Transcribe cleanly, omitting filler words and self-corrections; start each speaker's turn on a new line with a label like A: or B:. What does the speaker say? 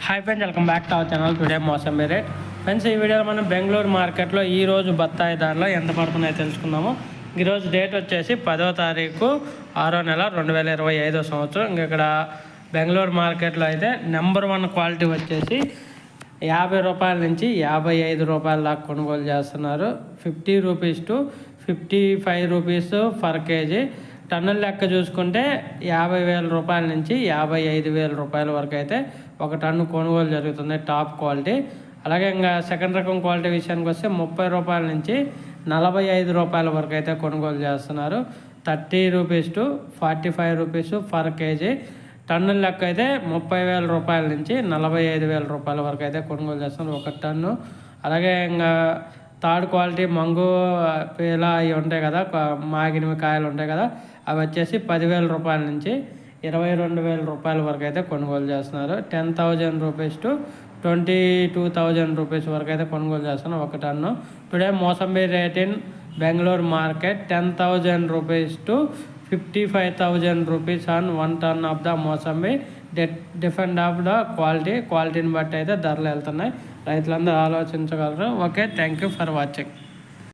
A: Hi friends, welcome back to our channel. Today mosambi rate. Friends, ఈ వీడియోలో మనం బెంగళూరు మార్కెట్లో ఈరోజు బత్తాయి ధరలు ఎంత పడుతున్నాయో తెలుసుకుందాము. ఈరోజు డేట్ వచ్చేసి 10వ తారీఖు 6వ నెల 2025 సంవత్సరం. ఇంక ఇక్కడ బెంగళూరు మార్కెట్లో అయితే నెంబర్ 1 క్వాలిటీ వచ్చేసి 50 రూపాయల నుంచి 55 రూపాయల దాకా కొనుగోలు చేస్తున్నారు. 50 rupees to 55 rupees per KG. టన్నుల లెక్క చూసుకుంటే 50,000 రూపాయల నుంచి 55,000 రూపాయల వరకు అయితే ఒక టన్ను కొనుగోలు జరుగుతుంది, టాప్ క్వాలిటీ. అలాగే ఇంకా సెకండ్ రకం క్వాలిటీ విషయానికి వస్తే 30 రూపాయల నుంచి 45 రూపాయల వరకు అయితే కొనుగోలు చేస్తున్నారు. 30 rupees to 45 rupees per KG. టన్నుల లెక్క అయితే 30,000 రూపాయల నుంచి 45,000 రూపాయల వరకు అయితే కొనుగోలు చేస్తున్నారు ఒక టన్ను. అలాగే ఇంకా థర్డ్ క్వాలిటీ మంగు పీల అవి ఉంటాయి కదా, మాగినవి కాయలు ఉంటాయి కదా, అవి వచ్చేసి 10,000 రూపాయల నుంచి 22,000 రూపాయల వరకు అయితే కొనుగోలు చేస్తున్నారు. 10,000 రూపీస్ టు 22,000 రూపీస్ వరకు అయితే కొనుగోలు చేస్తున్నారు ఒక ton. Today mosambi rate in Bengaluru market 10,000 rupees to 55,000 rupees on 1 ton of the mosambi. Different of the క్వాలిటీని బట్టి అయితే ధరలు వెళ్తున్నాయి. రైతులందరూ ఆలోచించగలరు. Okay, thank you for watching.